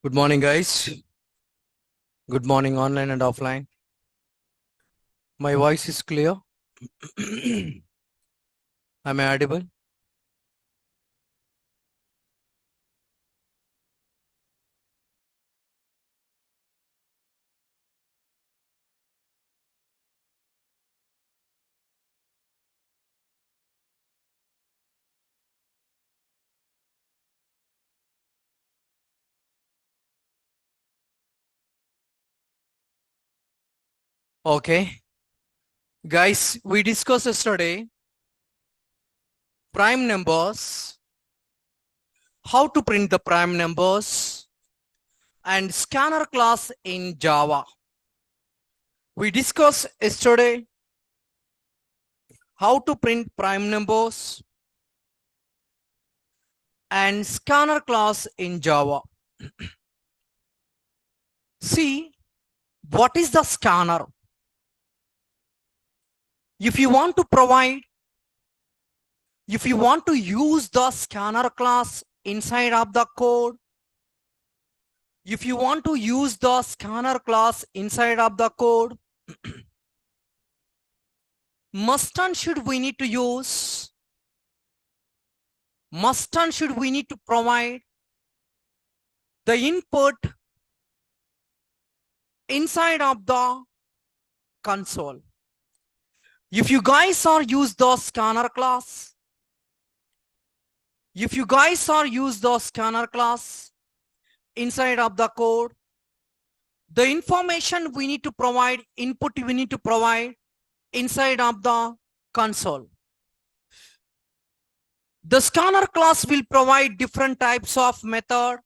Good morning, guys. Good morning, online and offline. My voice is clear. Am I audible? Okay. Guys, we discussed yesterday prime numbers, how to print the prime numbers, and scanner class in Java. We discussed yesterday how to print prime numbers and scanner class in Java. See, what is the scanner? If you want to use the scanner class inside of the code, if you want to use the scanner class inside of the code, must and should we need to provide the input inside of the console. If you guys are use the scanner class, inside of the code, the information we need to provide, input we need to provide inside of the console. The scanner class will provide different types of method.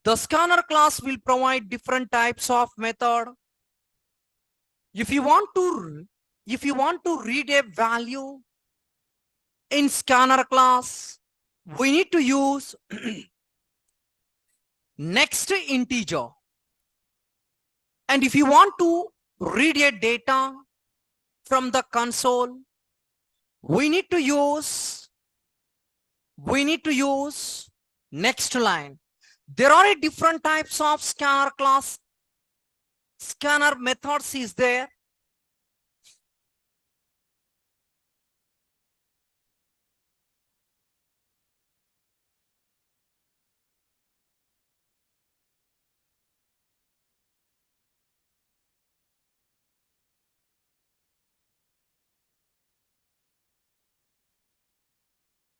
The scanner class will provide different types of method. If you want to read a value in scanner class, we need to use next integer. And if you want to read a data from the console, we need to use next line. There are different types of scanner class. Scanner methods is there.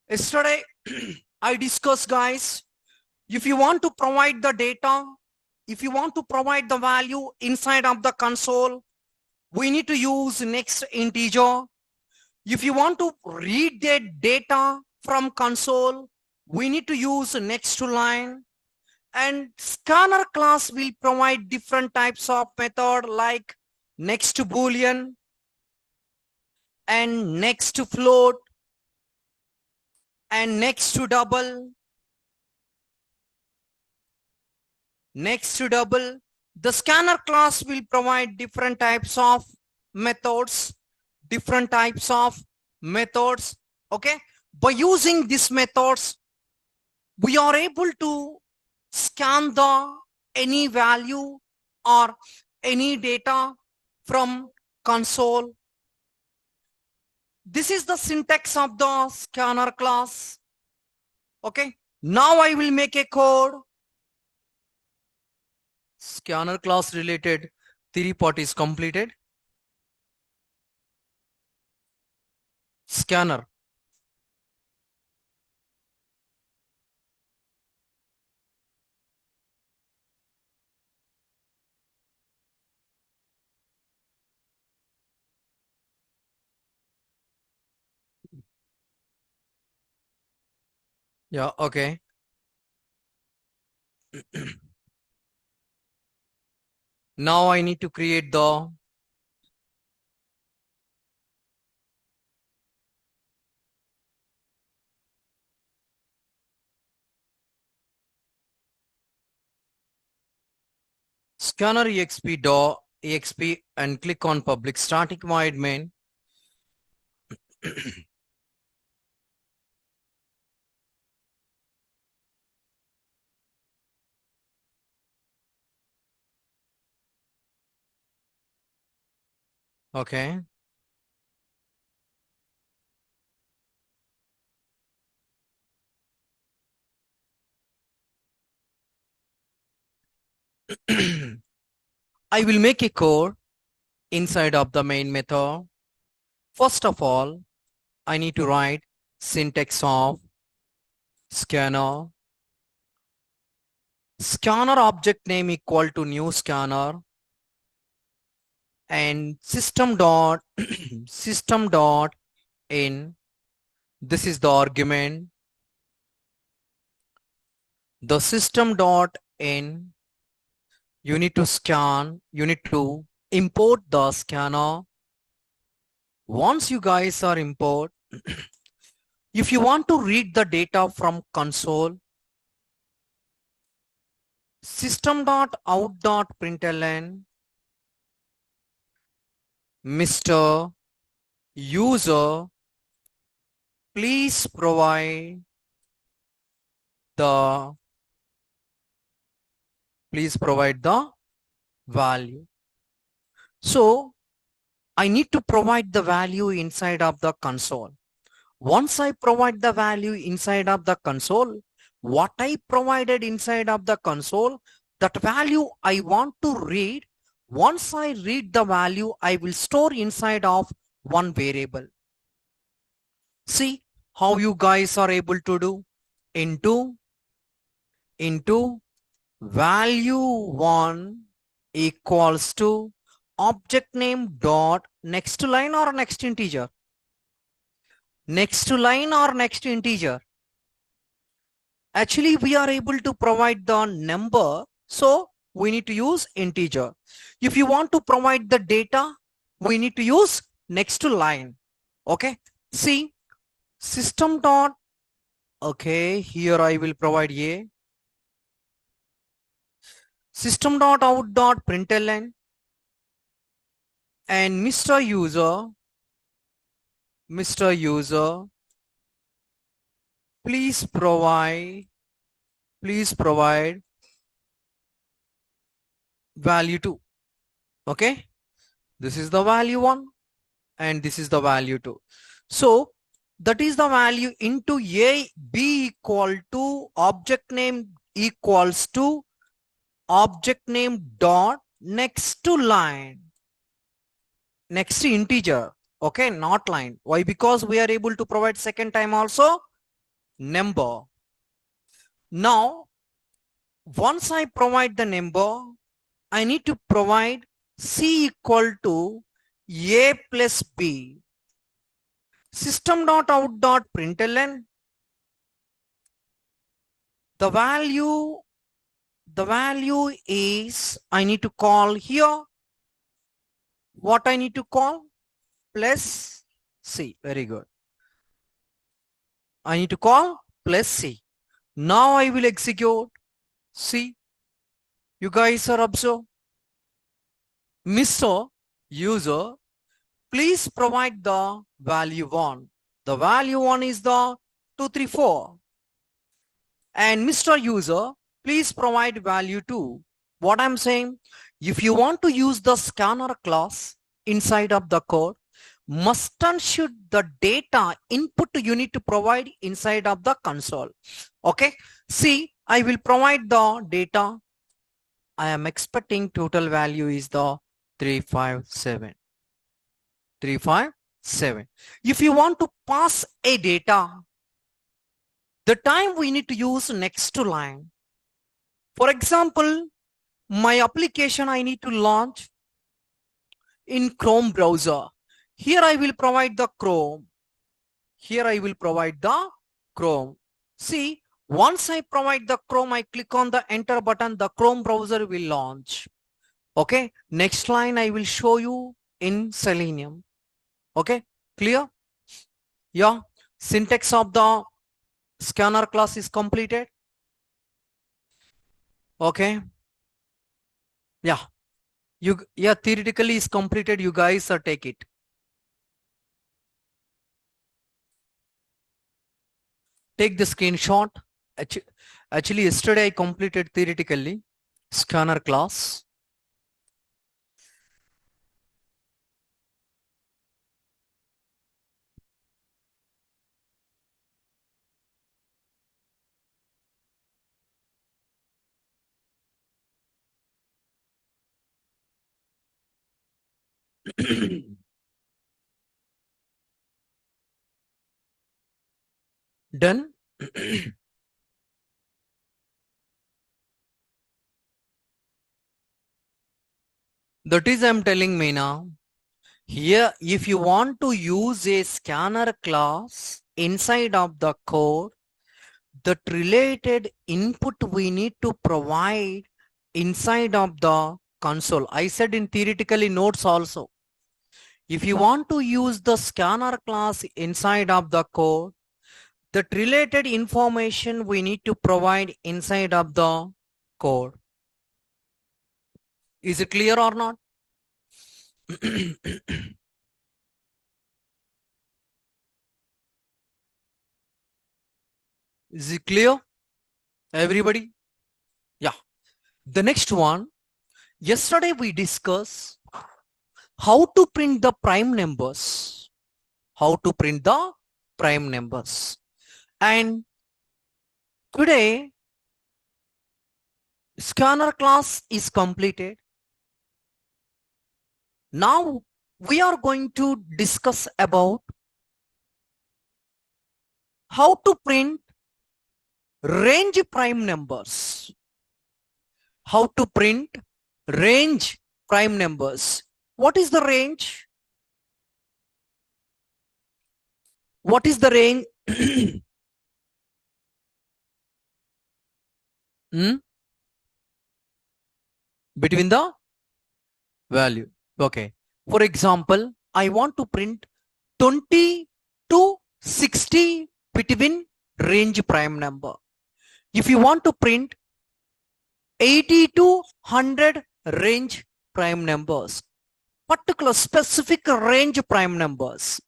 Yesterday, I discussed, guys, if you want to provide the data, if you want to provide the value inside of the console, we need to use next integer. If you want to read the data from console, we need to use next line. And scanner class will provide different types of method like next boolean and next float and next to double. The scanner class will provide different types of methods. Okay, by using these methods, we are able to scan the any value or any data from console. This is the syntax of the scanner class. Okay, now I will make a code. Scanner class related theory part is completed. Scanner. Yeah, okay. Now I need to create the scanner exp and click on public static void main. Okay. I will make a code inside of the main method. First of all, I need to write syntax of scanner. Scanner object name equal to new scanner and system dot system dot in. This is the argument. The system dot in. You need to scan. You need to import the scanner. Once you guys are import, if you want to read the data from console, system.out.println Mr. User, please provide the value. So I need to provide the value inside of the console. Once I provide the value inside of the console, what I provided inside of the console, that value I want to read. Once I read the value, I will store inside of one variable. See how you guys are able to do into value1 equals to object name dot next line or next integer. Next line or next integer. Actually, we are able to provide the number, so we need to use integer. If you want to provide the data, we need to use next line. Okay. See, system dot. Okay, here I will provide a system dot out dot println and Mr. User, please provide value 2. Okay, this is the value 1 and this is the value 2. So that is the value into a b equal to object name equals to object name dot next to line, next to integer. Okay, not line. Why? Because we are able to provide second time also number. Now once I provide the number, I need to provide c equal to a plus b. System dot out dot println the value is, I need to call here what I need to call plus c. Very good. I need to call plus c. Now I will execute. See, you guys are observe. Mr. User, please provide the value 1. The value 1 is the 234. And Mr. User, please provide value 2. What I'm saying, if you want to use the scanner class inside of the code, must and should the data input you need to provide inside of the console. Okay, see, I will provide the data. I am expecting total value is the 357. If you want to pass a data, the time we need to use next to line. For example, my application I need to launch in Chrome browser. Here I will provide the Chrome. See, once I provide the Chrome, I click on the enter button, the Chrome browser will launch. Okay, next line I will show you in Selenium. Okay, clear? Yeah, syntax of the scanner class is completed. Okay, yeah, theoretically is completed. You guys take it. Take the screenshot. Actually, yesterday I completed theoretically scanner class. Done. That is I'm telling me now. Here, if you want to use a scanner class inside of the code, that related input we need to provide inside of the console. I said in theoretically notes also. If you want to use the scanner class inside of the code, that related information we need to provide inside of the code. Is it clear or not? Is it clear? Everybody? Yeah. The next one, yesterday we discussed how to print the prime numbers. How to print the prime numbers. And today, scanner class is completed. Now we are going to discuss about how to print range prime numbers. How to print range prime numbers. What is the range? What is the range? Between the value. Okay. For example, I want to print 20 to 60 between range prime number. If you want to print 80 to 100 range prime numbers, particular specific range prime numbers,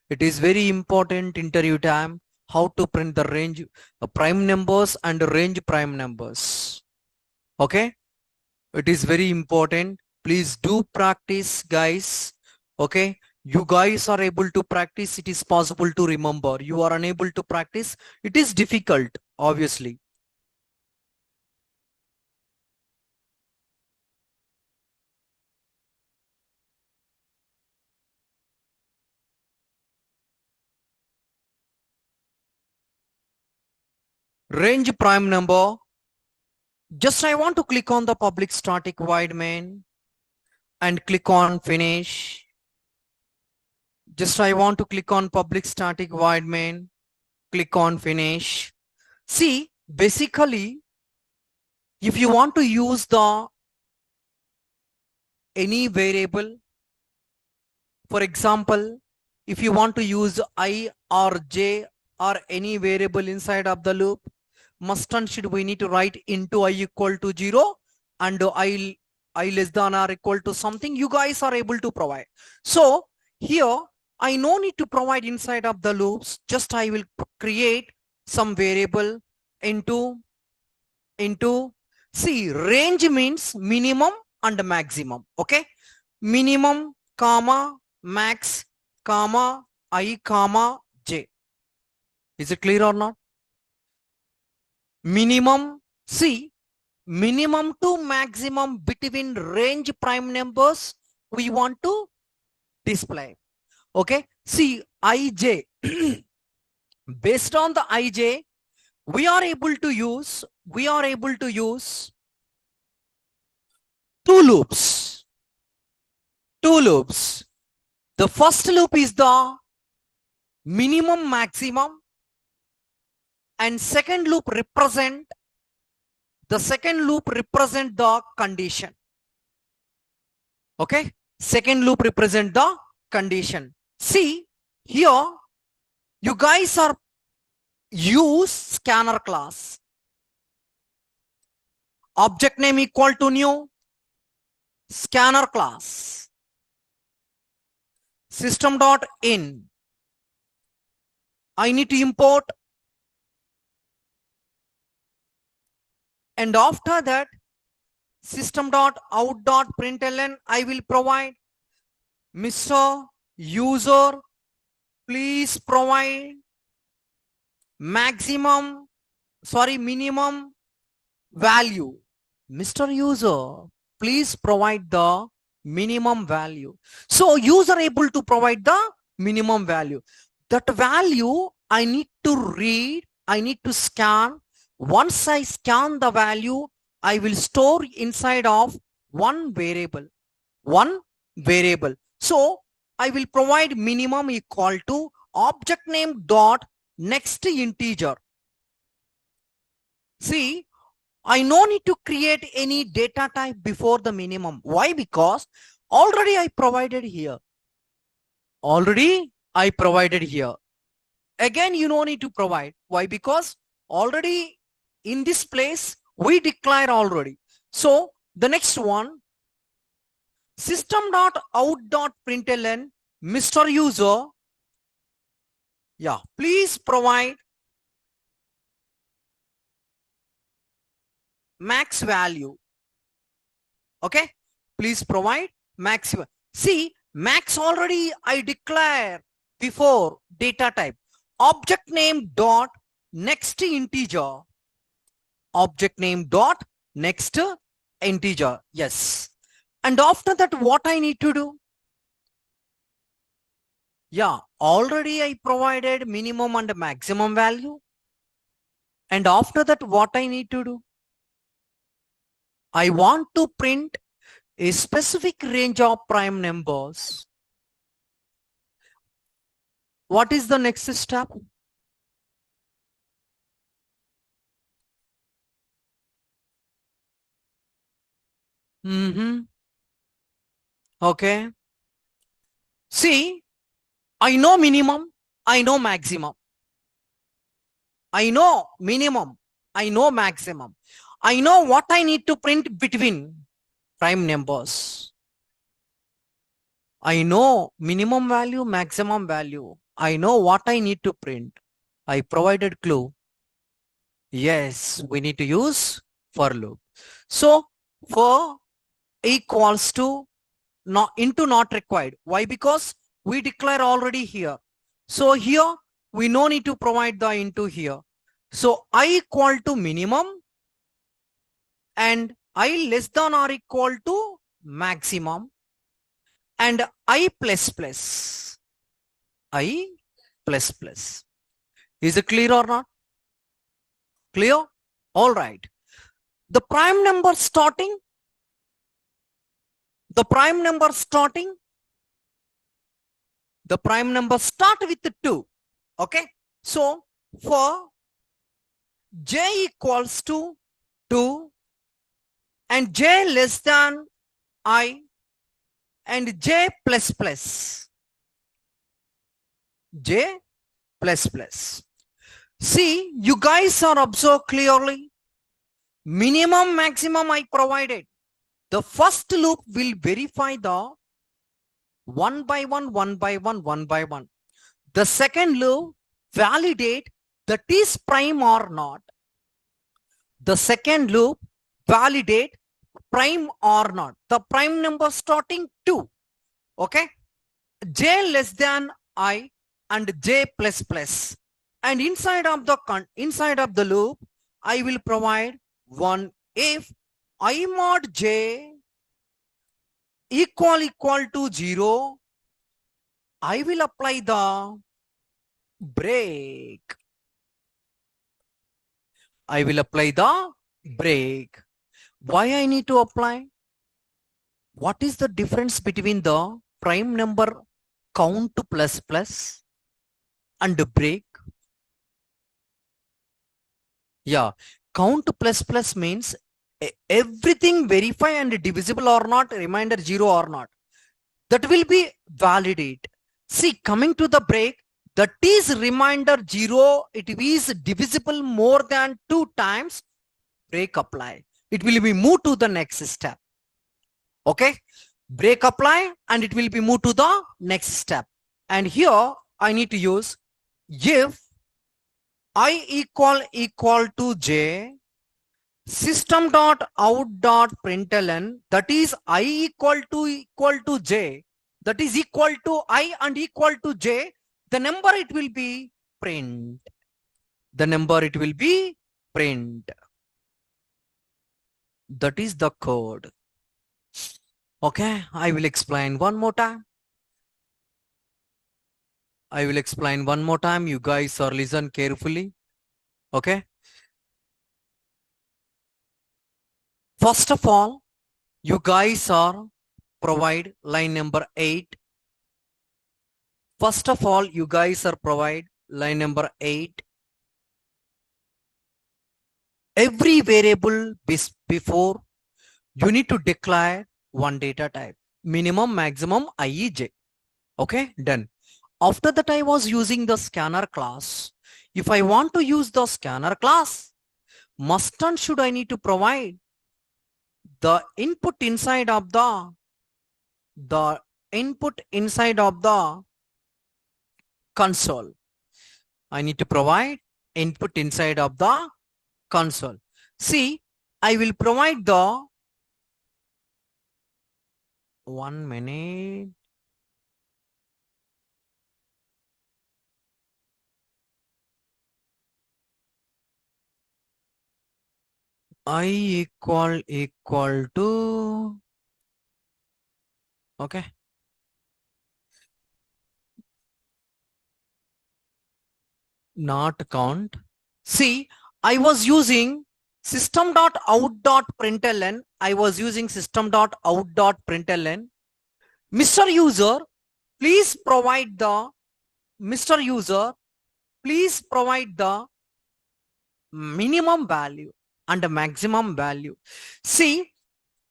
it is very important interview time how to print the range prime numbers and range prime numbers. Okay, it is very important. Please do practice, guys. Okay, you guys are able to practice, it is possible to remember. You are unable to practice, it is difficult, obviously. Range prime number, just I want to click on the public static void main and click on finish. Just I want to click on public static void main, click on finish. See, basically, if you want to use the any variable, for example, if you want to use I or j or any variable inside of the loop, must and should we need to write into I equal to 0 and I less than or equal to something, you guys are able to provide. So here I no need to provide inside of the loops, just I will create some variable into see, range means minimum and maximum. Okay, minimum comma max comma I comma j. Is it clear or not? Minimum, see, minimum to maximum between range prime numbers we want to display. Okay, see, ij based on the ij we are able to use two loops. The first loop is the minimum maximum and second loop represent the condition. Okay, second loop represent the condition. See, here you guys are use scanner class, object name equal to new scanner class, system.in. I need to import, and after that system.out.println I will provide Mr. User, please provide minimum value. Mr. User, please provide the minimum value. So user able to provide the minimum value. That value I need to read, I need to scan. Once I scan the value, I will store inside of one variable. One variable. So I will provide minimum equal to object name dot next integer. See, I no need to create any data type before the minimum. Why? Because already I provided here. Already I provided here. Again, you no need to provide. Why? Because already in this place we declare already. So the next one, system.out.println, Mr. User, yeah, please provide max value. Okay, please provide max. See, max already I declare before data type. Object name dot next integer. Object name dot next integer. Yes. And after that, what I need to do? Yeah, already I provided minimum and maximum value. And after that, what I need to do? I want to print a specific range of prime numbers. What is the next step? Okay. See, I know minimum, I know maximum. I know minimum, I know maximum. I know what I need to print between prime numbers. I know minimum value, maximum value. I know what I need to print. I provided clue. Yes, we need to use for loop. So for equals to not into not required. Why? Because we declare already here. So here we no need to provide the into here. So I equal to minimum and I less than or equal to maximum and I plus plus. I plus plus. Is it clear or not? Clear? All right. The prime number starting. The prime number starting. The prime number start with 2. Okay. So for j equals to 2 and j less than I and j plus plus. J plus plus. See, you guys are observe clearly. Minimum, maximum I provided. The first loop will verify the one by one, one by one, one by one. The second loop validate that is prime or not. The second loop validate prime or not. The prime number starting 2. Okay. J less than I and j plus plus. And inside of the loop, I will provide one if I mod j equal to 0, I will apply the break. I will apply the break. Why I need to apply? What is the difference between the prime number count plus plus and break? Yeah, count plus plus means everything verify and divisible or not, reminder 0 or not. That will be validate. See, coming to the break, that is reminder 0, it is divisible more than 2 times, break apply. It will be moved to the next step. Okay, break apply and it will be moved to the next step. And here I need to use if I equal to j system.out.println, that is I equal to j, that is equal to I and equal to j, the number it will be print. The number it will be print. That is the code. Okay, I will explain one more time. I will explain one more time. You guys are listen carefully. Okay. First of all, you guys are provide line number 8. First of all, you guys are provide line number 8. Every variable before you need to declare one data type. Minimum, maximum, IEJ. Okay, done. After that, I was using the scanner class. If I want to use the scanner class, must and should I need to provide the input inside of the input inside of the console. I need to provide input inside of the console. See, I will provide the 1 minute. I equal to, okay. Not count. See, I was using system.out.println. I was using system.out.println. Mr. User, please provide the Mr. User, please provide the minimum value and the maximum value. See,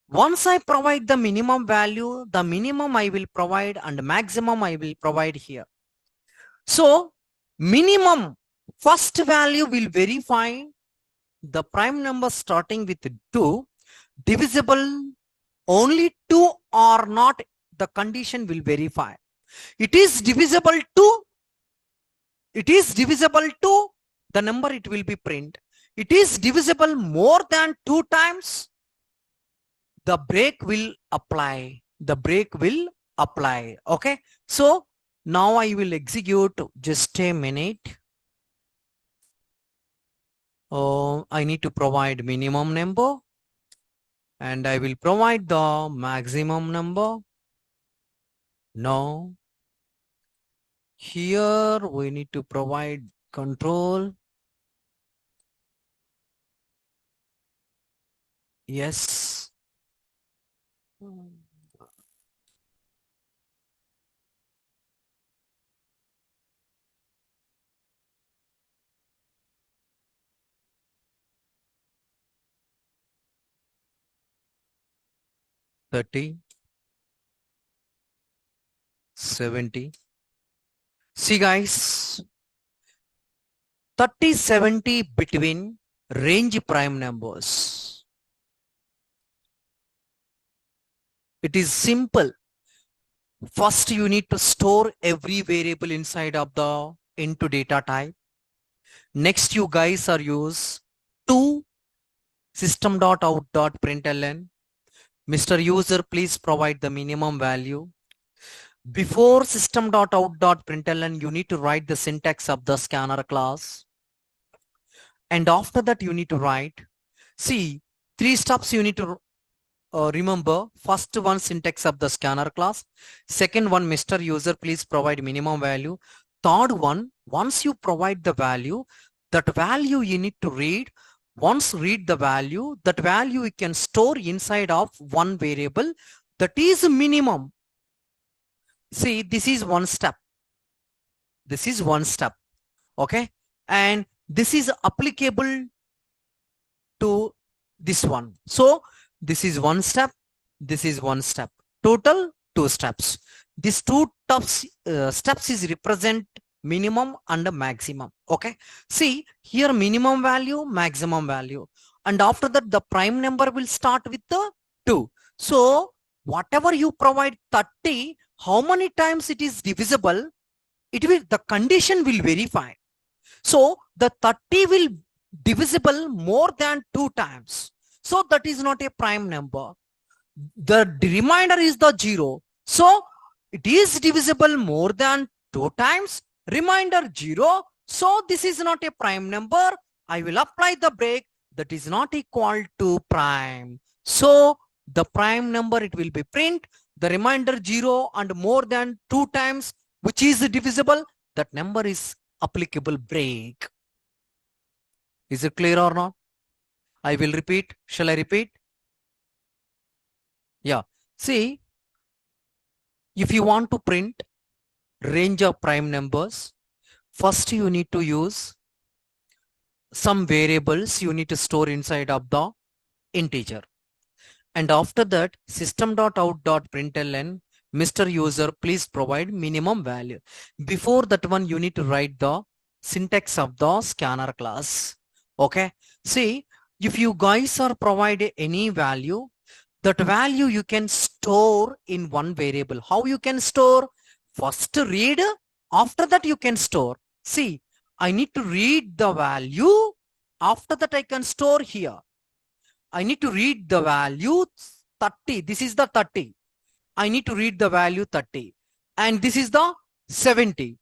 once I provide the minimum value, the minimum I will provide and maximum I will provide here. So minimum first value will verify the prime number starting with 2, divisible only 2 or not, the condition will verify. It is divisible to, the number it will be print. It is divisible more than 2 times, the break will apply. The break will apply. Okay. So now I will execute just a minute. I need to provide minimum number and I will provide the maximum number. No. Here we need to provide control. Yes. $30, $70. See guys, 30, 70 between range prime numbers. It is simple. First, you need to store every variable inside of the into data type. Next, you guys are use to system.out.println. Mr. User, please provide the minimum value. Before system.out.println, you need to write the syntax of the scanner class. And after that, you need to write, see, 3 steps you need to remember. First one, syntax of the scanner class. Second one, Mr. User, please provide minimum value. Third one, once you provide the value, that value you need to read. Once read the value, that value you can store inside of one variable. That is minimum. See, this is one step. This is one step. Okay. And this is applicable to this one. So this is one step. This is one step. Total 2 steps. These 2 steps is represent minimum and maximum. Okay. See here, minimum value, maximum value. And after that, the prime number will start with the 2. So whatever you provide 30, how many times it is divisible, it will, the condition will verify. So the 30 will divisible more than 2 times. So that is not a prime number. The remainder is the 0. So it is divisible more than 2 times, remainder 0. So this is not a prime number. I will apply the break, that is not equal to prime. So the prime number, it will be print the remainder 0 and more than 2 times, which is divisible, that number is applicable break. Is it clear or not? I will repeat. Shall I repeat? Yeah. See, if you want to print range of prime numbers, first you need to use some variables you need to store inside of the integer. And after that, system.out.println, Mr. User, please provide minimum value. Before that one, you need to write the syntax of the scanner class. Okay. See, if you guys are provided any value, that value you can store in one variable. How you can store? First read, after that you can store. See, I need to read the value. After that I can store here. I need to read the value 30. This is the 30. I need to read the value 30. And this is the 70.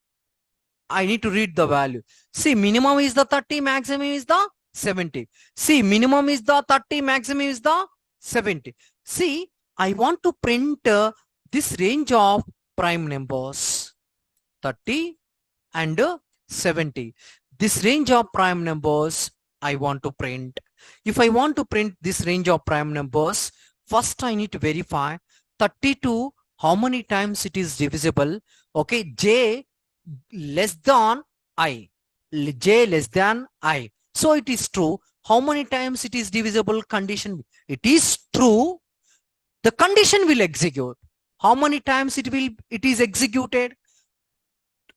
I need to read the value. See, minimum is the 30, maximum is the 70. See, minimum is the 30, maximum is the 70. See, I want to print this range of prime numbers 30 and 70. This range of prime numbers I want to print. If I want to print this range of prime numbers, first I need to verify 32, how many times it is divisible. Okay, j less than I. J less than I. So it is true. How many times it is divisible? Condition. It is true. The condition will execute. How many times it is executed?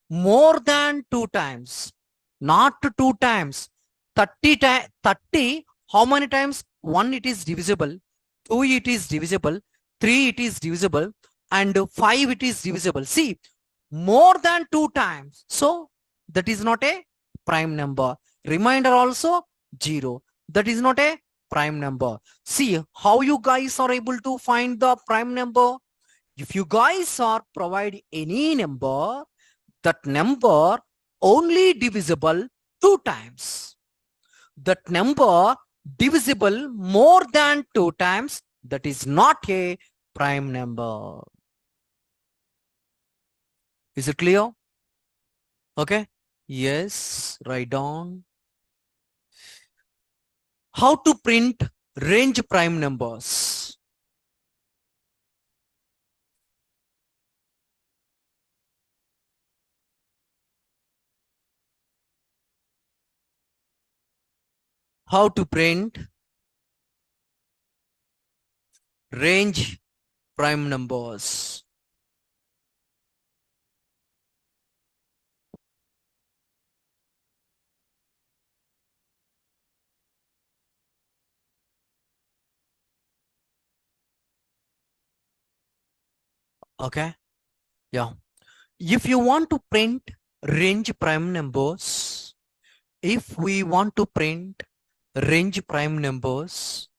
More than 2 times. Not 2 times. 30, how many times? 1 it is divisible, 2 it is divisible, 3 it is divisible, and 5 it is divisible. See, more than 2 times. So that is not a prime number. Remainder also 0. That is not a prime number. See how you guys are able to find the prime number. If you guys are provide any number, that number only divisible 2 times. That number divisible more than 2 times, that is not a prime number. Is it clear? Okay. Yes, write down. How to print range prime numbers? How to print range prime numbers? Okay. Yeah. If you want to print range prime numbers, if we want to print range prime numbers,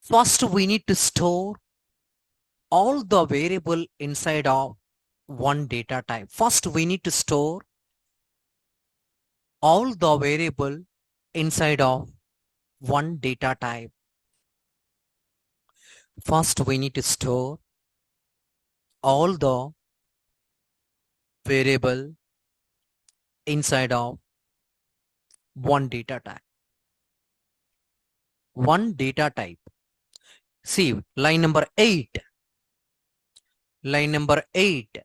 first we need to store all the variable inside of one data type. First we need to store all the variable inside of one data type. First we need to store all the variable inside of one data type. One data type. See, line number 8. Line number 8.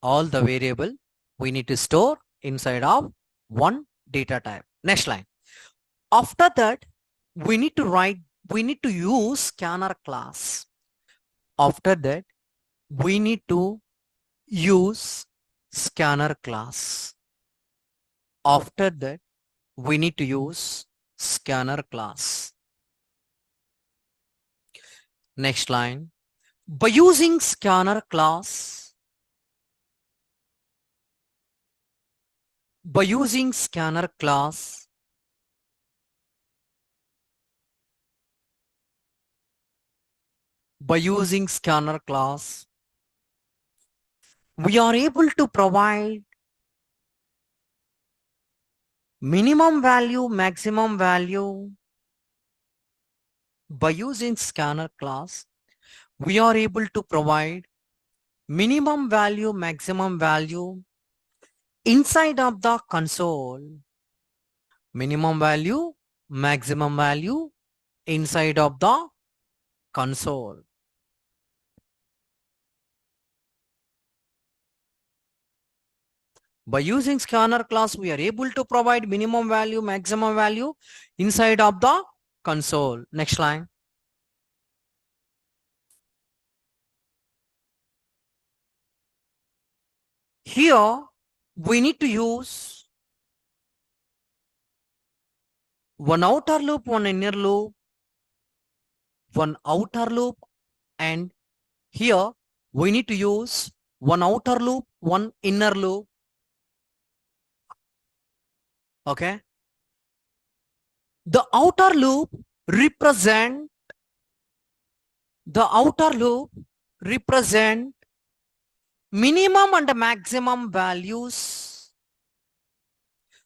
All the variable we need to store inside of one data type. Next line. After that, we need to use scanner class. After that, we need to use scanner class. After that, we need to use scanner class. Next line. By using scanner class, by using scanner class, by using scanner class, we are able to provide minimum value, maximum value by using scanner class. We are able to provide minimum value, maximum value inside of the console. Minimum value, maximum value inside of the console. By using scanner class, we are able to provide minimum value, maximum value inside of the console. Next line. Here, we need to use one outer loop, one inner loop, one outer loop, and here we need to use one outer loop, one inner loop. Okay. The outer loop represent minimum and maximum values.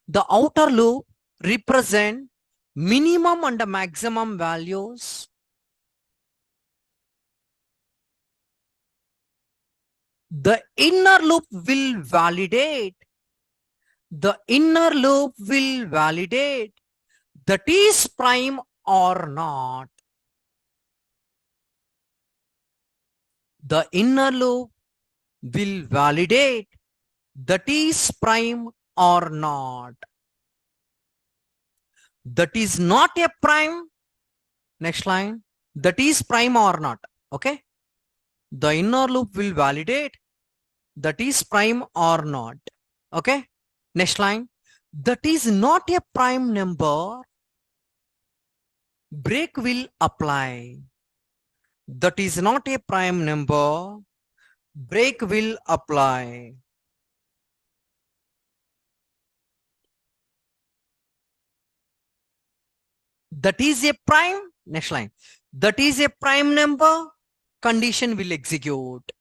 The outer loop represent minimum and maximum values. The inner loop will validate. The inner loop will validate that is prime or not. The inner loop will validate that is prime or not. That is not a prime. Next line. That is prime or not. Okay. The inner loop will validate that is prime or not. Okay. Next line. That is not a prime number. Break will apply. That is not a prime number. Break will apply. That is a prime. Next line. That is a prime number. Condition will execute.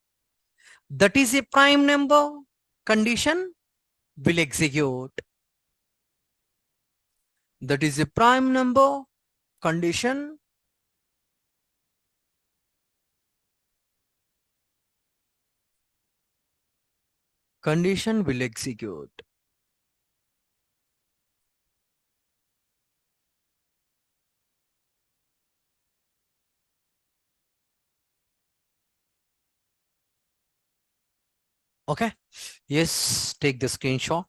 That is a prime number. Condition will execute. That is a prime number. Condition will execute. Okay. Yes, take the screenshot.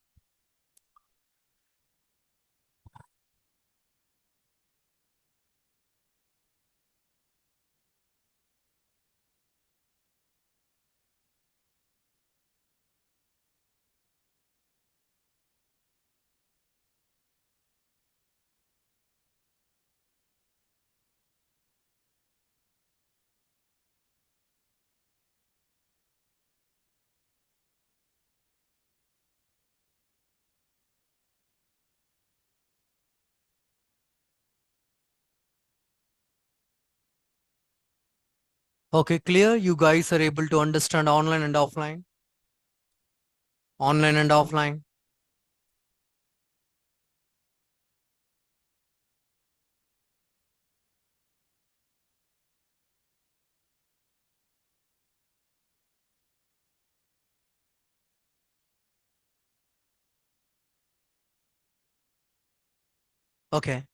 Okay, clear? You guys are able to understand online and offline? Online and offline? Okay.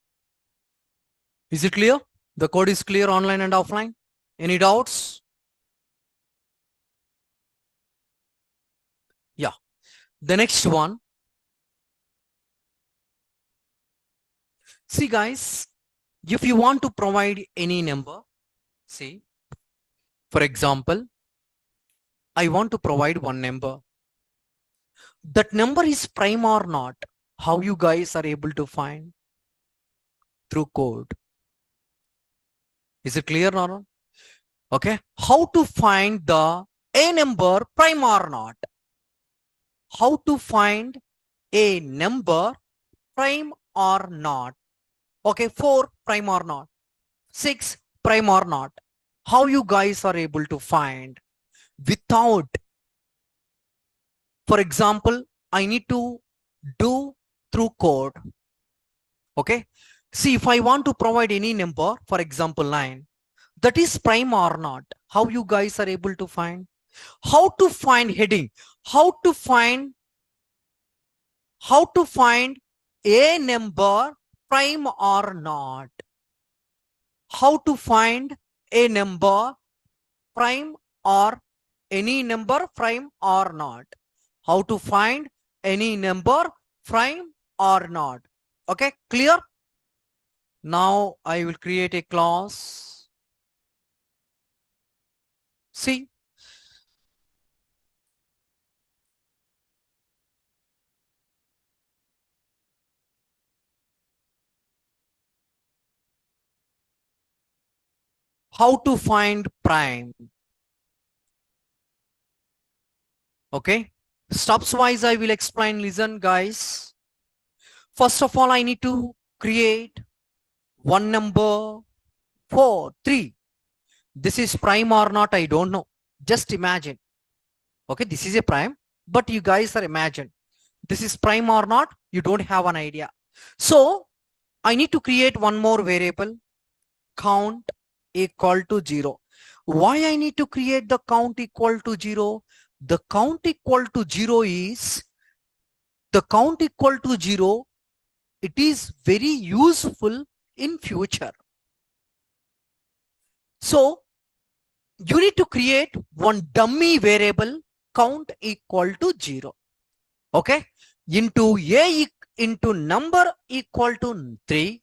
Is it clear? The code is clear online and offline? Any doubts? Yeah. The next one. See guys, if you want to provide any number, see, for example, I want to provide one number. That number is prime or not. How you guys are able to find? Through code. Is it clear or not? Okay. How to find the a number prime or not? How to find a number prime or not? Okay, 4 prime or not? 6 prime or not? How you guys are able to find without For example, I need to do through code. Okay. See, if I want to provide any number, for example, 9, that is prime or not. How you guys are able to find? How to find heading? How to find a number prime or not? How to find a number prime or any number prime or not? How to find any number prime or not? Okay, clear? Now I will create a class. See, how to find prime. Okay, steps wise I will explain. Listen guys. First of all, I need to create one number 4 3. This is prime or not, I don't know. Just imagine. Okay, this is a prime, but you guys are imagine this is prime or not, you don't have an idea. So I need to create one more variable, count equal to 0. Why I need to create the count equal to 0? The count equal to 0 is it is very useful in future. So you need to create one dummy variable, count equal to 0. Okay, into number equal to 3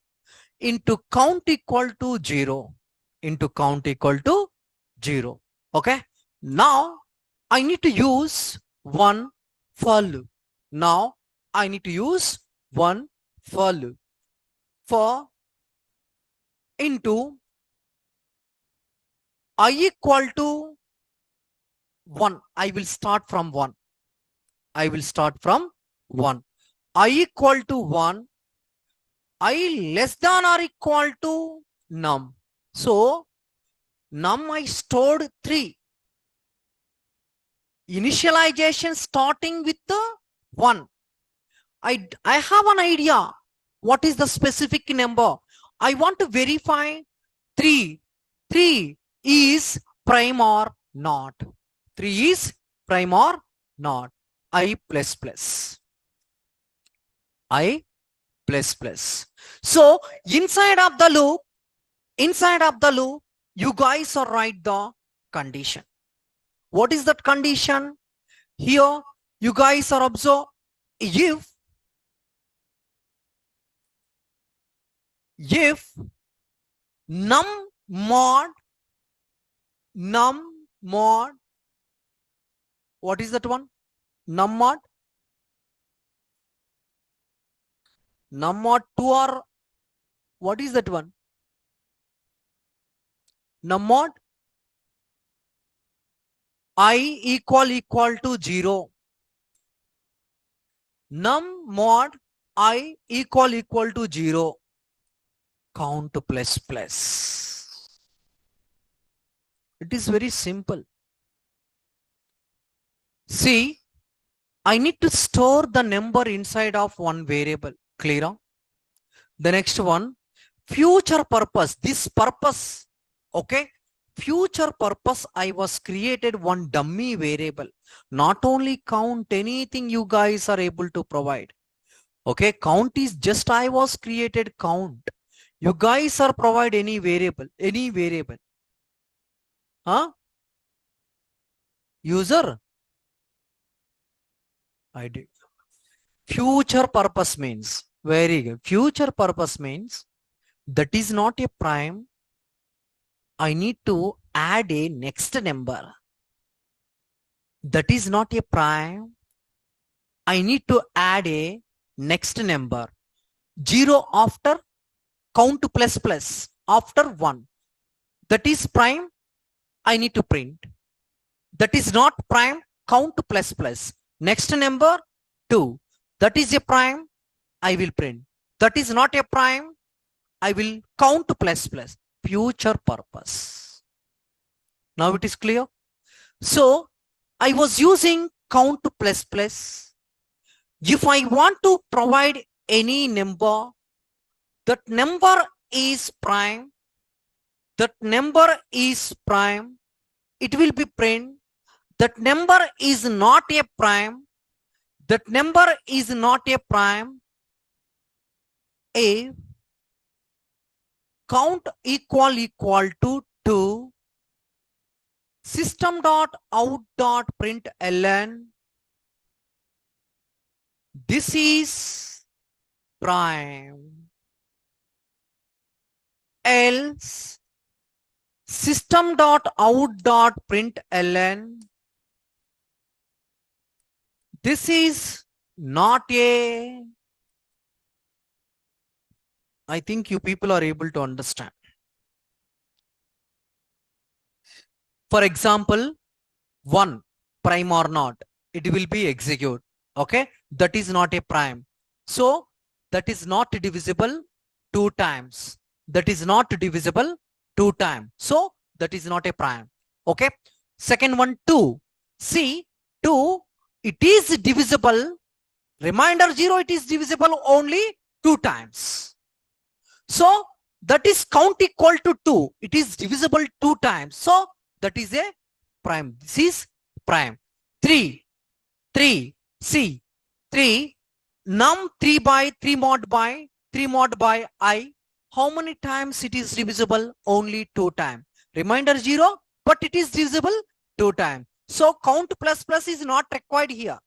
into count equal to 0 into count equal to 0. Okay, now I need to use one for loop. Now I need to use one for loop. For into I equal to 1. I will start from 1. I will start from 1. I equal to 1. I less than or equal to num. So num I stored 3. Initialization starting with the 1. I have an idea. What is the specific number? I want to verify 3. 3 is prime or not. 3 is prime or not. I plus plus. I plus plus. So inside of the loop, you guys are write the condition. What is that condition? Here you guys are observe if num mod, what is that one? Num mod 2 or what is that one? Num mod I equal to 0. Num mod I equal to 0. Count plus plus. It is very simple. See, I need to store the number inside of one variable. Clear? The next one, future purpose. This purpose, okay? Future purpose, I was created one dummy variable. Not only count, anything you guys are able to provide. Okay, count is just I was created count. You guys are provide any variable. Huh? User? I did. Future purpose means, very good. Future purpose means that is not a prime. I need to add a next number. That is not a prime. I need to add a next number. 0 after count plus plus after 1. That is prime. I need to print. That is not prime. Count plus plus. Next number 2. That is a prime. I will print. That is not a prime. I will count plus plus. Future purpose. Now it is clear. So I was using count plus plus. If I want to provide any number, that number is prime, that number is prime, it will be print. That number is not a prime, that number is not a prime. If count equal to 2, system dot out dot print ln, this is prime. Else system dot out dot print ln, this is not a. I think you people are able to understand. For example, 1 prime or not, it will be execute. Okay, that is not a prime. So that is not divisible 2 times. That is not divisible 2 times. So that is not a prime. Okay. Second one, 2. See, 2, it is divisible. Reminder 0, it is divisible only 2 times. So that is count equal to 2. It is divisible 2 times. So that is a prime. This is prime. 3. See, 3. Num 3 by 3 mod by 3 mod by I. How many times it is divisible? Only 2 times. Reminder 0, but it is divisible 2 times. So count plus plus is not required here.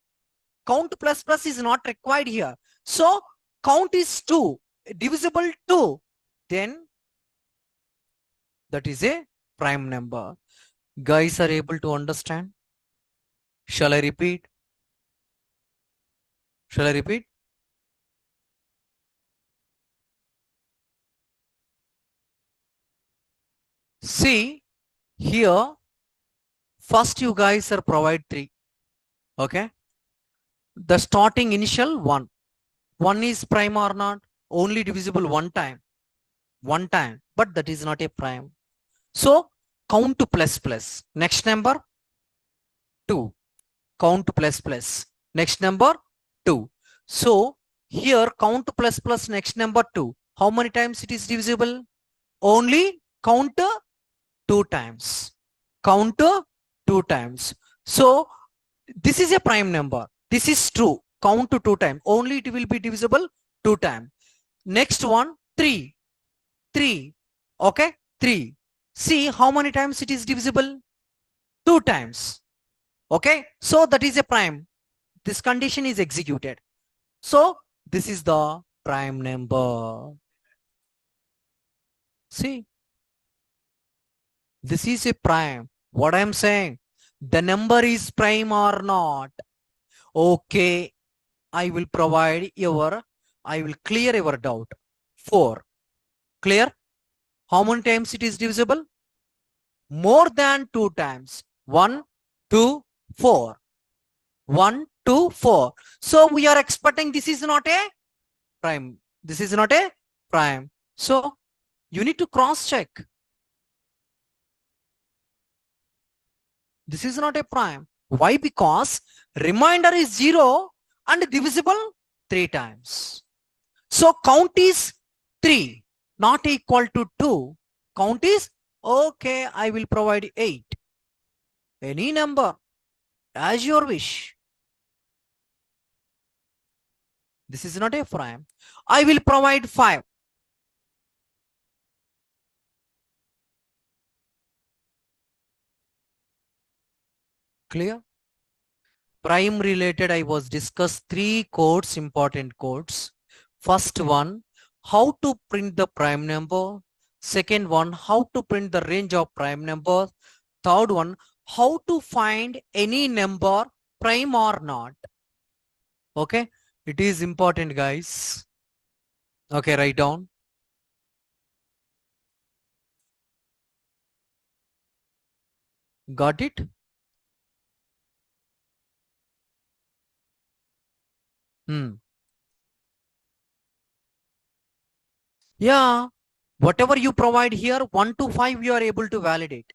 Count plus plus is not required here. So count is 2, divisible 2. Then that is a prime number. Guys are able to understand? Shall I repeat? Shall I repeat? See, here, first you guys are provide 3. Okay. The starting initial 1. 1 is prime or not? Only divisible 1 time. 1 time. But that is not a prime. So count to plus plus. Next number 2. Count plus plus. Next number 2. So here count plus plus next number 2. How many times it is divisible? Only count 2 times. Count 2 times. So this is a prime number. This is true. Count to 2 times. Only it will be divisible 2 times. Next one, 3. 3. Okay, 3. See how many times it is divisible? 2 times. Okay, so that is a prime. This condition is executed. So this is the prime number. See, this is a prime. What I am saying, the number is prime or not. Okay, I will clear your doubt. 4. Clear? How many times it is divisible? More than 2 times. 1, 2, 4. 1, 2, 4. So we are expecting this is not a prime. This is not a prime. So you need to cross check. This is not a prime. Why? Because remainder is 0 and divisible 3 times. So count is 3, not equal to 2. Count is, okay, I will provide 8. Any number, as your wish. This is not a prime. I will provide 5. Clear? Prime related, I was discussed 3 codes, important codes. First one, how to print the prime number. Second one, how to print the range of prime numbers. Third one, how to find any number prime or not. Okay, it is important, guys. Okay, write down. Got it? Yeah, whatever you provide here, 1 to 5, you are able to validate.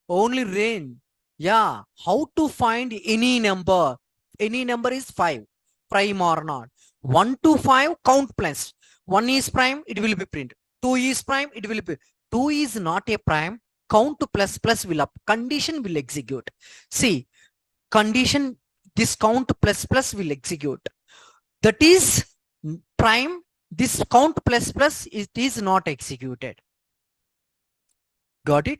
Only range. Yeah, how to find any number? Any number is 5, prime or not. 1 to 5, count plus. 1 is prime, it will be print. 2 is prime, it will be. 2 is not a prime, count to plus plus will up. Condition will execute. See, condition, this count plus plus will execute. That is prime, this count plus plus, it is not executed. Got it?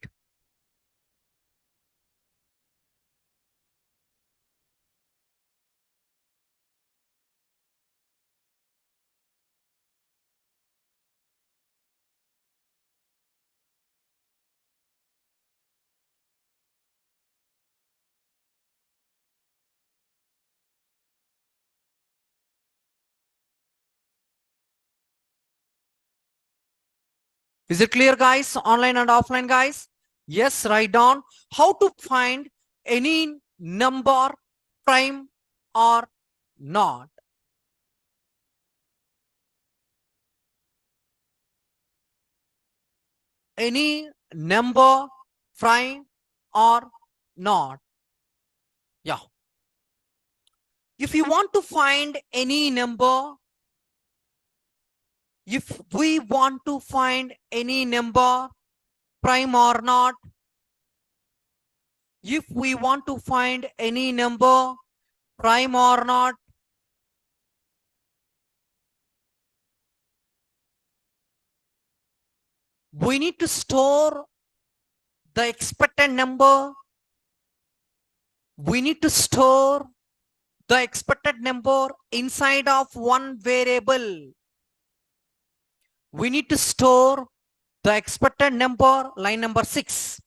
Is it clear, guys? Online and offline, guys? Yes, write down how to find any number, prime or not. Any number, prime or not. Yeah. If you want to find any number, if we want to find any number, prime or not, if we want to find any number, prime or not, we need to store the expected number. We need to store the expected number inside of one variable. We need to store the expected number, line number 6.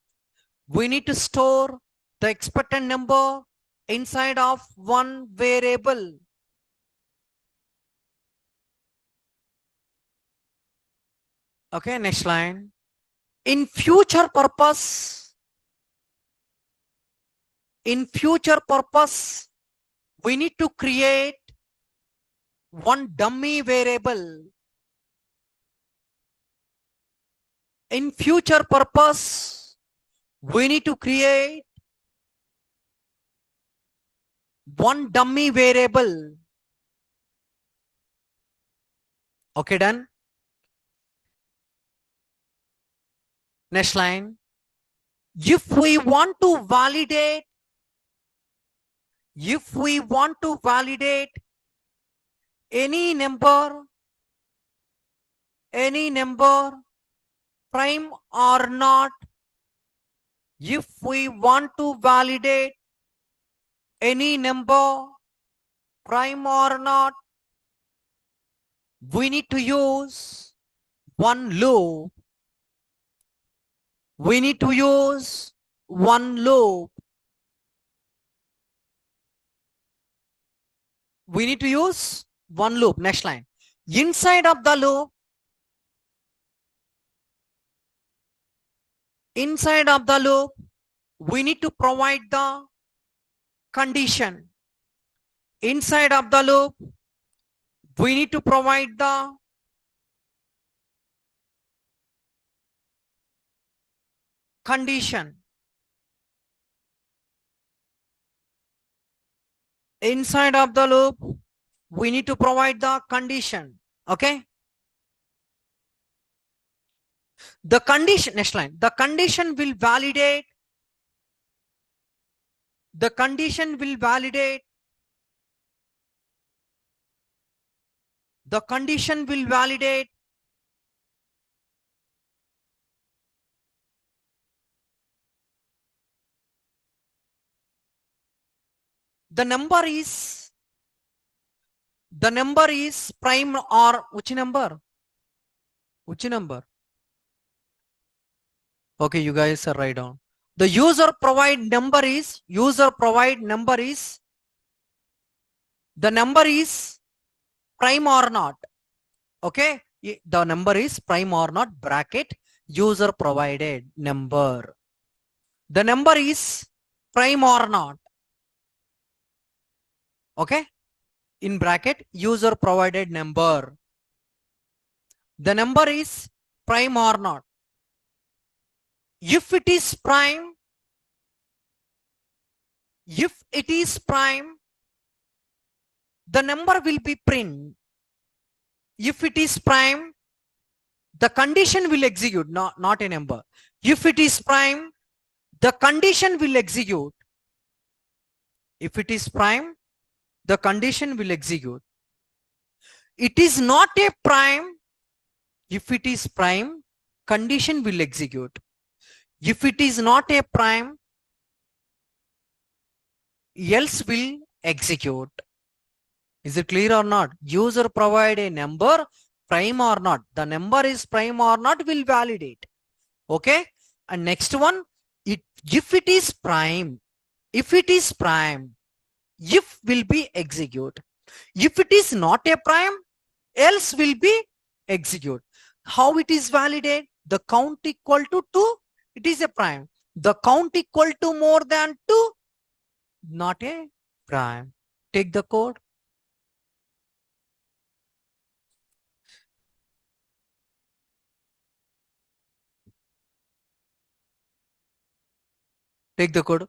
We need to store the expected number inside of one variable. Okay, next line. In future purpose, we need to create one dummy variable. In future purpose, we need to create one dummy variable. Okay, done. Next line. If we want to validate any number, prime or not, if we want to validate any number, prime or not, we need to use one loop. We need to use one loop. We need to use one loop. Next line. Inside of the loop, we need to provide the condition. Inside of the loop, we need to provide the condition. Inside of the loop, we need to provide the condition. Okay. The condition, next line, the condition will validate the number is prime or which number? Okay, you guys are write down. The user provide number is the number is prime or not. Okay, the number is prime or not, bracket, user provided number. The number is prime or not. Okay, in bracket, user provided number. The number is prime or not. If it is prime, If it is prime, the number will be print. If it is prime, the condition will execute, not a number. If it is prime, the condition will execute. If it is prime, the condition will execute. It is not a prime. If it is prime, condition will execute. If it is not a prime, else will execute. Is it clear or not? User provide a number, prime or not. The number is prime or not will validate. Okay. And next one, if it is prime, if will be execute. If it is not a prime, else will be execute. How it is validate? The count equal to 2, it is a prime. The count equal to more than 2, not a prime. Take the code. Take the code.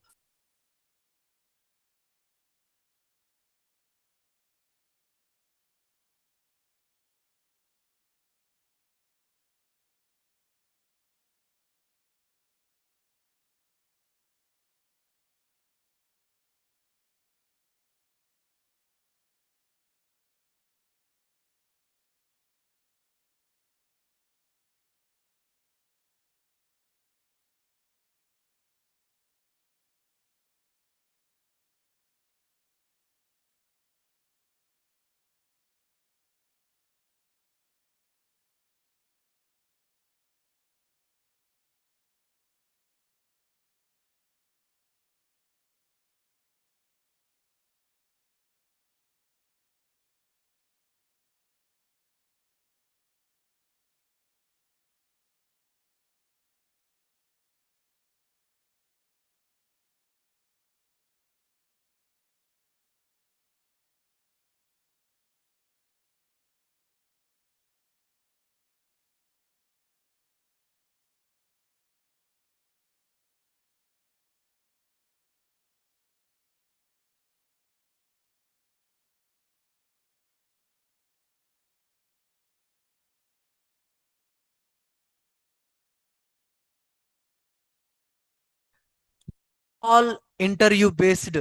All interview based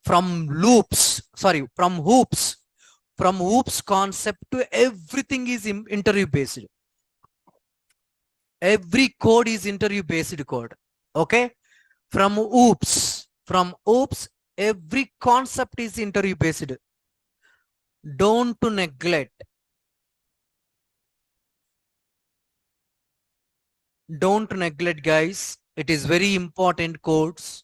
from loops, sorry, from hoops concept to everything is interview based. Every code is interview based code. Okay. From oops, every concept is interview based. Don't neglect. Don't neglect, guys. It is very important codes.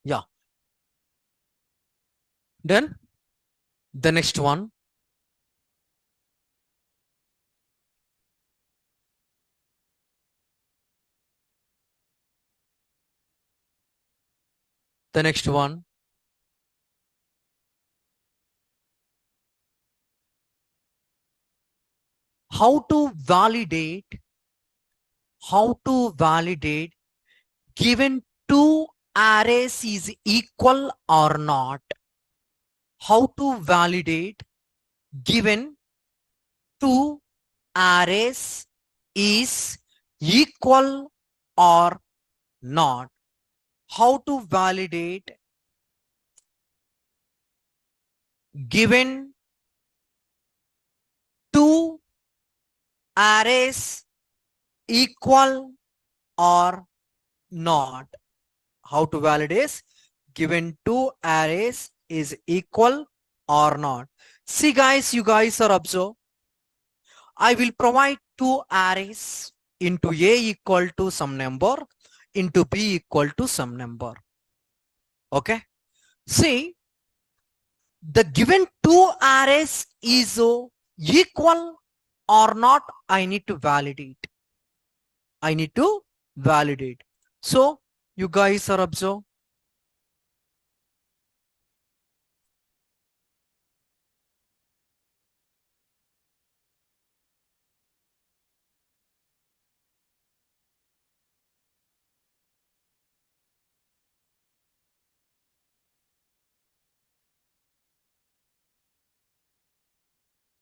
Yeah. Then the next one. The next one. How to validate given two arrays is equal or not. How to validate given two arrays is equal or not. How to validate given two arrays equal or not. How to validate given two arrays is equal or not. See guys, you guys are observe. I will provide two arrays into A equal to some number into B equal to some number. Okay. See, the given two arrays is equal or not, I need to validate. I need to validate. So you guys are observe.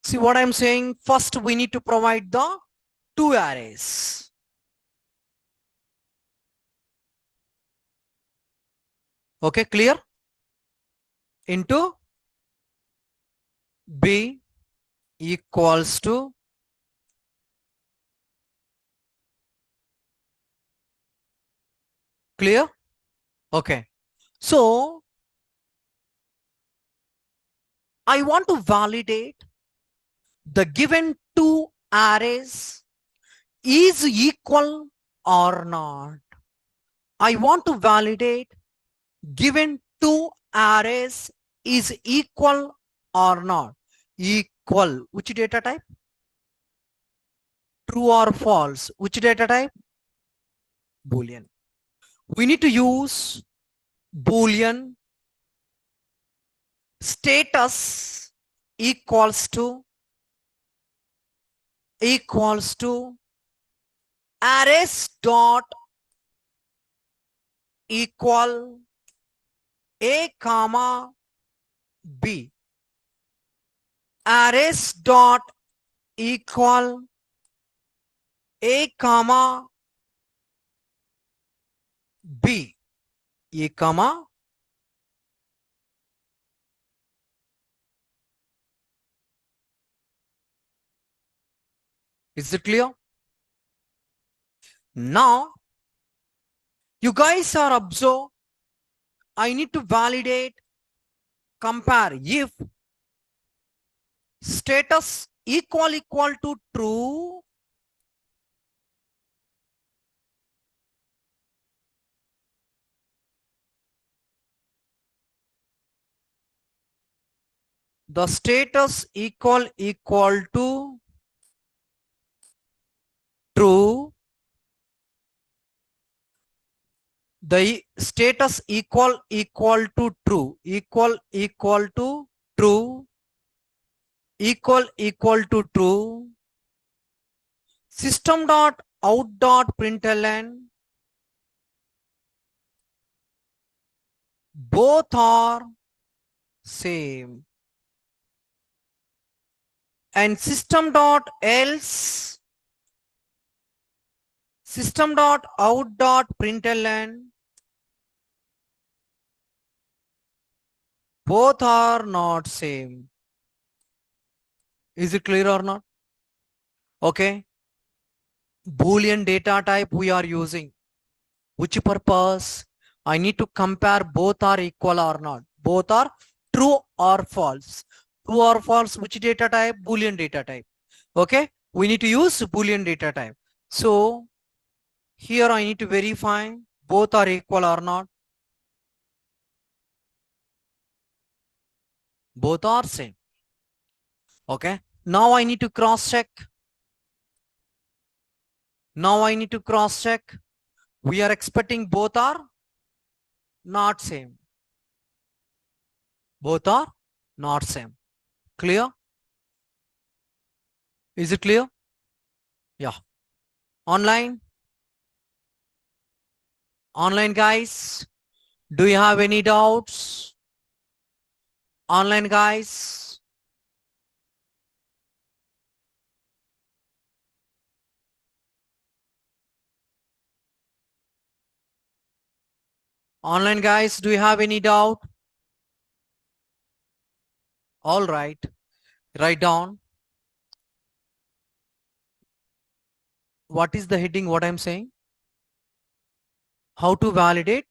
See what I'm saying? First, we need to provide the two arrays. Okay, clear? Into B equals to clear? Okay. So I want to validate the given two arrays is equal or not. I want to validate given two arrays is equal or not. Equal. Which data type? True or false. Which data type? Boolean. We need to use Boolean status equals to arrays dot equal A comma B. Arrays dot equal A comma B. A comma is it clear? Now you guys are observe. I need to validate compare if status equal to true, the status equal to true, the status equal to true, equal to true, equal to true, system dot out dot println both are same, and system dot out dot println both are not same. Is it clear or not? Okay. Boolean data type we are using. Which purpose? I need to compare both are equal or not. Both are true or false. True or false, which data type? Boolean data type. Okay. We need to use Boolean data type. So here I need to verify both are equal or not. Both are same. Okay. Now I need to cross check. Now I need to cross check. We are expecting both are not same. Both are not same. Clear? Is it clear? Yeah. Online? Online guys? Do you have any doubts? Online guys? Online guys, do you have any doubt? All right. Write down. What is the heading? What I'm saying? How to validate?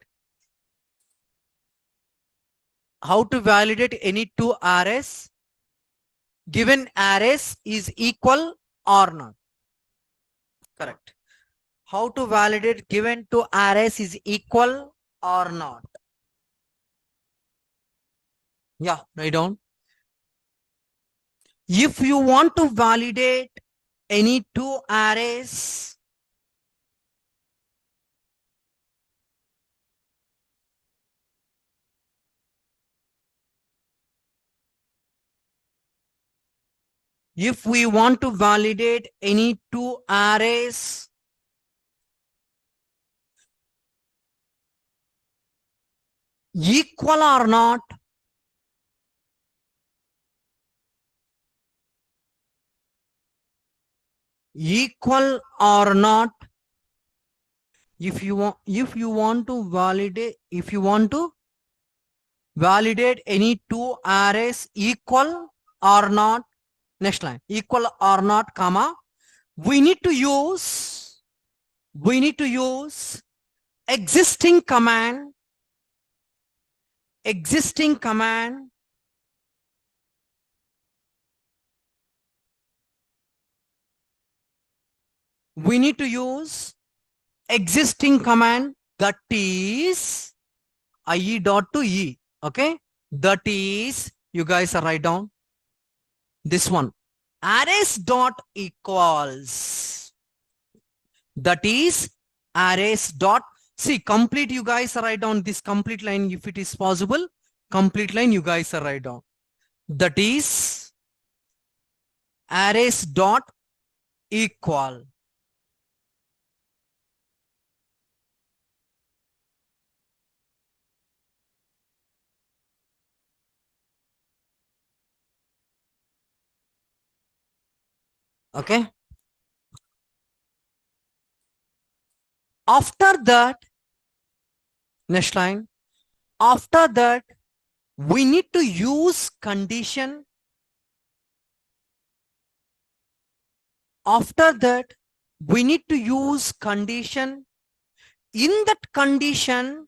How to validate any two arrays? Given arrays is equal or not? Correct. How to validate given two arrays is equal or not? Yeah, write down. If you want to validate any two arrays if we want to validate any two arrays equal or not, equal or not, if you want to validate any two arrays equal or not, next line, equal or not, comma, we need to use existing command we need to use existing command, that is ie dot to e. Okay, that is, you guys are write down this one, arrays dot equals, that is arrays dot, see, complete, you guys are write down this complete line if it is possible, complete line you guys are write down, that is arrays dot equal. Okay, after that, next line, after that we need to use condition, after that we need to use condition, in that condition,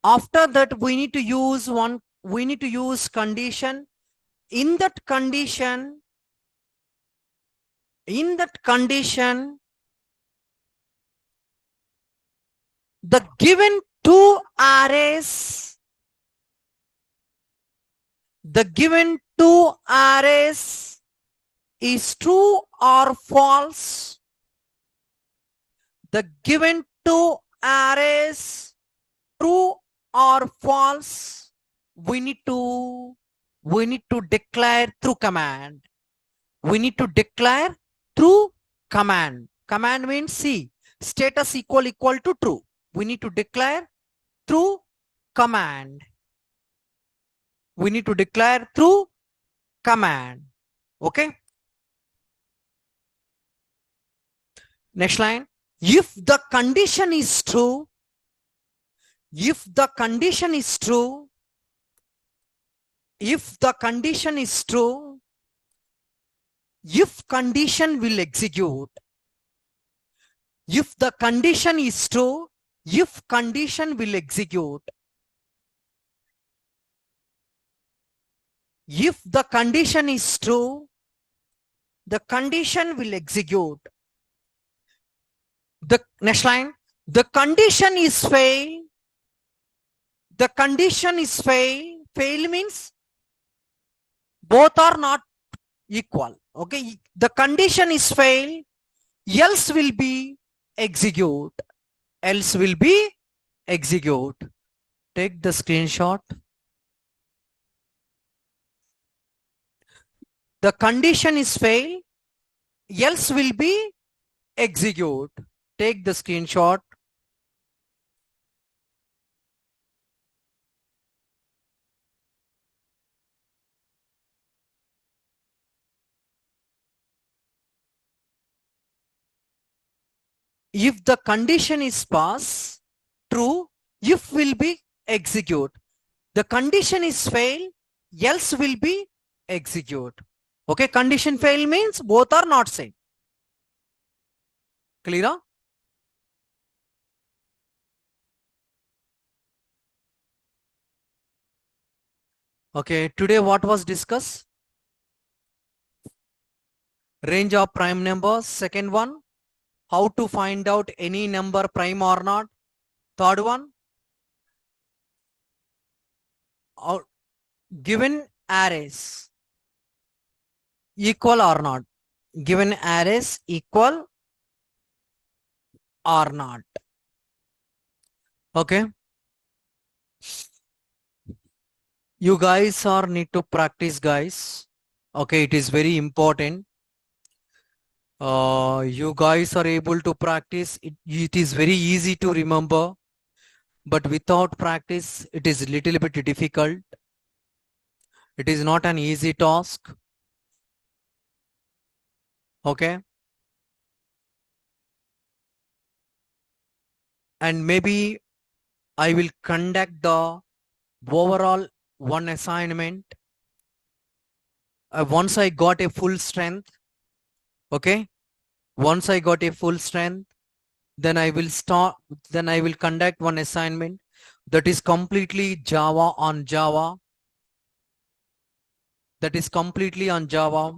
after that we need to use condition, in that condition, the given two arrays, is true or false, the given two arrays true or false, we need to declare through command. Command means, see, status equal to true. We need to declare through command. Okay. Next line. If the condition is true, if condition will execute, if the condition is true, if condition will execute, if the condition is true, the condition will execute. The next line, the condition is fail. The condition is fail. Fail means both are not equal. Okay, the condition is fail, else will be execute. Else will be execute. Take the screenshot. The condition is fail, else will be execute. Take the screenshot. If the condition is pass, true, if will be execute. The condition is fail, else will be execute. Okay, condition fail means both are not same. Clear? Okay, today what was discussed? Range of prime numbers. Second one, how to find out any number prime or not. Third one, or given arrays equal or not, given arrays equal or not. Okay, you guys are need to practice, guys. Okay, it is very important. You guys are able to practice it. It is very easy to remember, but without practice it is little bit difficult. It is not an easy task. Okay, and maybe I will conduct the overall one assignment once I got a full strength. Okay, once I got a full strength, then I will conduct one assignment that is completely Java on Java. That is completely on Java.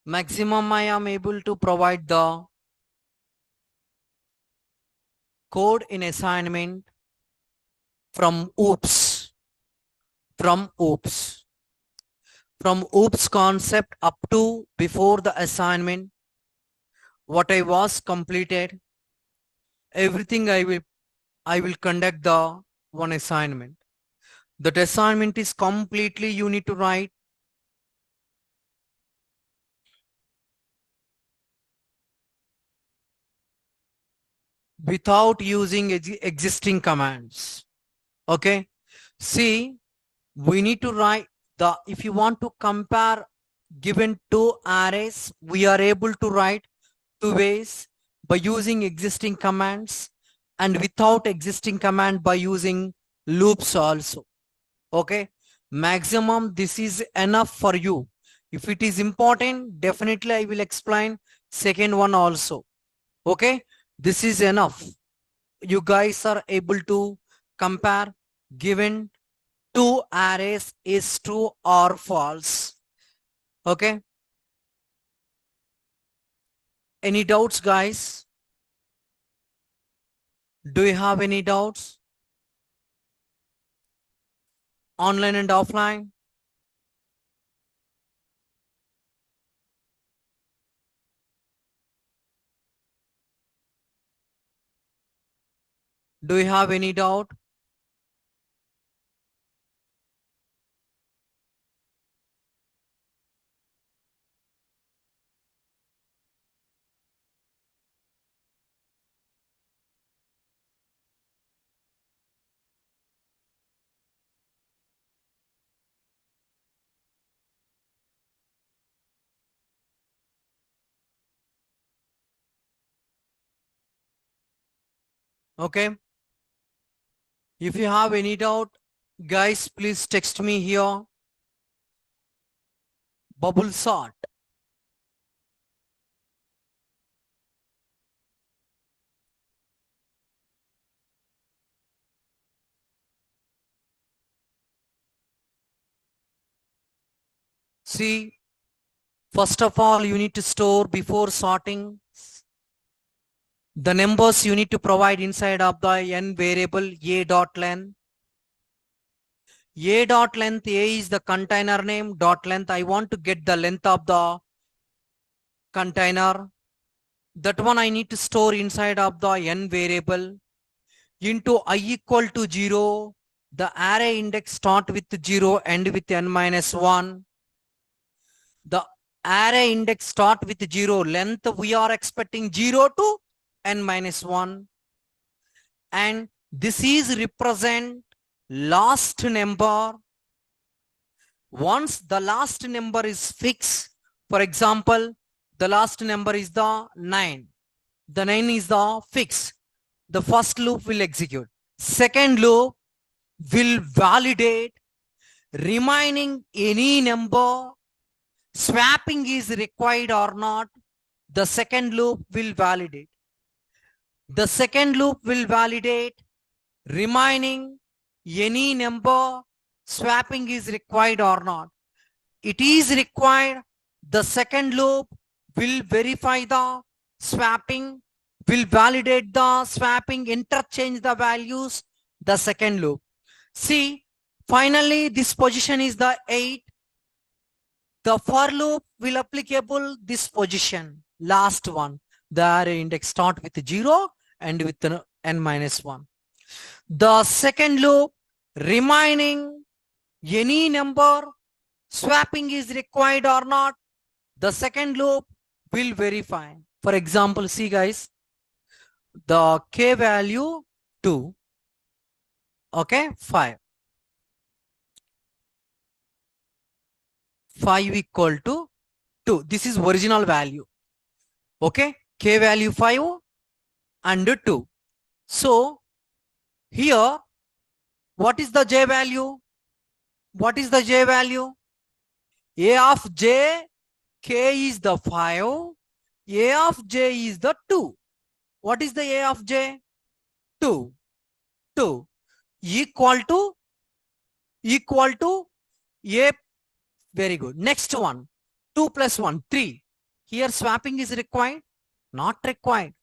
Maximum I am able to provide the code in assignment from oops concept up to before the assignment, what I was completed, everything I will conduct the one assignment. That assignment is completely you need to write without using existing commands. Okay, see, we need to write the, if you want to compare given two arrays, we are able to write two ways, by using existing commands and without existing command by using loops also. Okay, maximum this is enough for you. If it is important, definitely I will explain second one also. Okay, this is enough. You guys are able to compare given two arrays is true or false. Okay, any doubts, guys? Do you have any doubts? Online and offline? Do you have any doubt? Okay, if you have any doubt, guys, please text me here. Bubble sort. See, first of all, you need to store before sorting the numbers you need to provide inside of the n variable a dot length. A dot length, A is the container name, dot length, I want to get the length of the container. That one I need to store inside of the n variable. Into I equal to 0, the array index start with 0, end with n minus 1. The array index start with 0, length we are expecting 0 to n minus 1. And this is represent last number. Once the last number is fixed, for example, the last number is the 9. The 9 is the fix. The first loop will execute. Second loop will validate remaining any number. Swapping is required or not. The second loop will validate. The second loop will validate remaining any number. Swapping is required or not. It is required. The second loop will verify the swapping. will validate the swapping, interchange the values, the second loop. See, finally, this position is the 8. The for loop will applicable this position, last one. The array index start with 0 and with n minus 1. The second loop, remaining any number, swapping is required or not, the second loop will verify. For example, see guys, the k value 2, okay, 5. 5 equal to 2. This is original value. Okay, k value 5 and 2. So here, what is the j value? What is the j value? A of j, k is the 5, a of j is the 2. What is the a of j? 2. 2 equal to a. Very good. Next one, 2 plus 1, 3. Here swapping is required? Not required.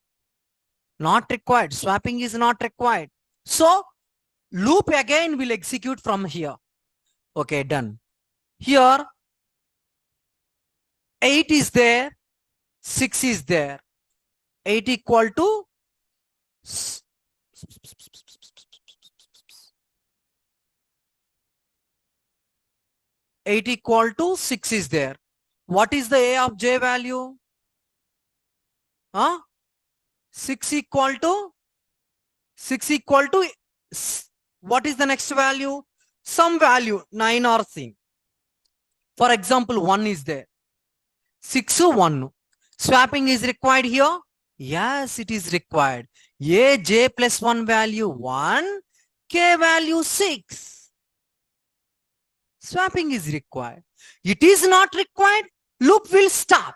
Not required. Swapping is not required. So loop again will execute from here. Okay, done. Here 8 is there, 6 is there. 8 equal to 8 equal to 6 is there. What is the a of j value? Huh? 6 equal to what is the next value? Some value, 9 or 10. For example, 1 is there. 6, 1. Swapping is required here? Yes, it is required. A j plus 1 value 1, k value 6. Swapping is required. It is not required, loop will stop.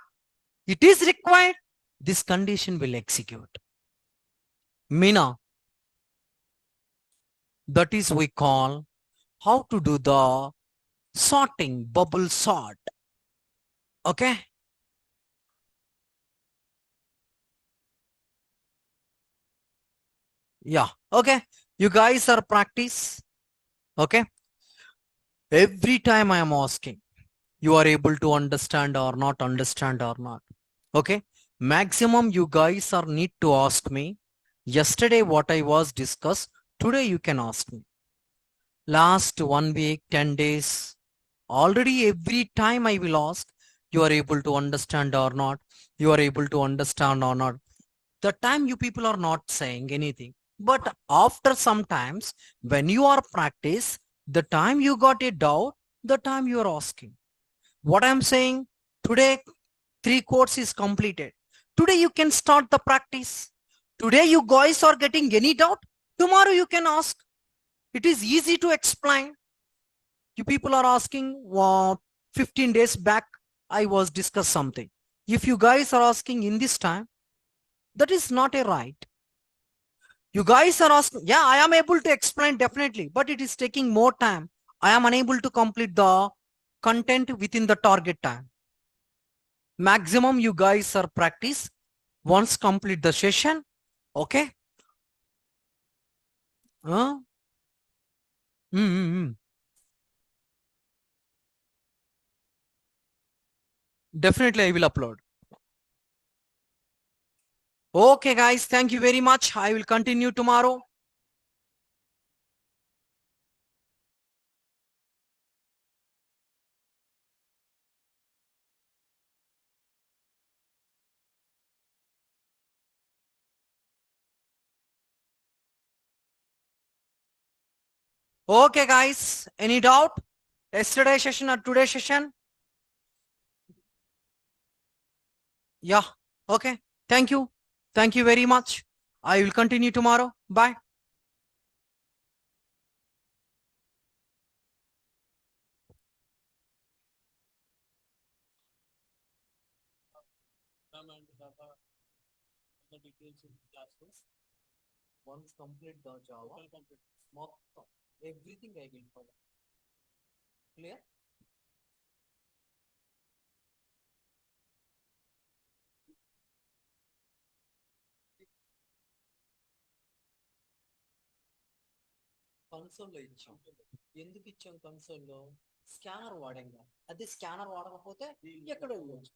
It is required, this condition will execute. Mina, that is we call how to do the sorting, bubble sort. Okay. Yeah. Okay. You guys are practice. Okay. Every time I am asking, you are able to understand or not understand or not. Okay. Maximum you guys are need to ask me. Yesterday what I was discussed, today you can ask me. Last 1 week, 10 days, already every time I will ask, you are able to understand or not. You are able to understand or not. The time you people are not saying anything. But after sometimes when you are practice, the time you got a doubt, the time you are asking. What I'm saying, today 3 course is completed. Today you can start the practice. Today you guys are getting any doubt, tomorrow you can ask. It is easy to explain. You people are asking, 15 days back, I was discuss something. If you guys are asking in this time, that is not a right. You guys are asking, yeah, I am able to explain definitely, but it is taking more time. I am unable to complete the content within the target time. Maximum you guys are practice. Once complete the session, okay? Definitely I will upload. Okay guys, thank you very much. I will continue tomorrow. Okay guys, any doubt? Yesterday session or today session? Yeah, okay. Thank you. Thank you very much. I will continue tomorrow. Bye. Once complete the Java, everything I will follow. Clear? కన్సోల్లో ఇచ్చాం. ఎందుకు ఇచ్చాం కన్సోల్లో? Scanner వాడంగా. అదే scanner వాడకపోతే ఎక్కడో ఇవ్వచ్చు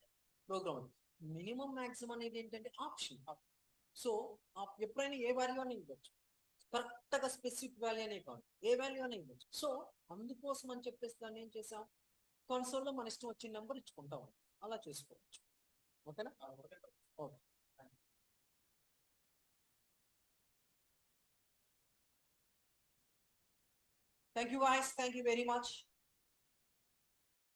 programme. Minimum maximum అనేది ఏంటంటే option. So ఎప్పుడైనా ఏ వాల్యూ అని ఇవ్వచ్చు, కరెక్ట్ గా స్పెసిఫిక్ వాల్యూ అనే కాదు, ఏ వాల్యూ అని ఇవ్వచ్చు. సో అందుకోసం అని చెప్పేసి దాన్ని ఏం చేసాం, కన్సోల్లో మన ఇష్టం వచ్చిన నెంబర్ ఇచ్చుకుంటాం. అలా చేసుకోవచ్చు. ఓకేనా? Okay. Thank you guys. Thank you very much.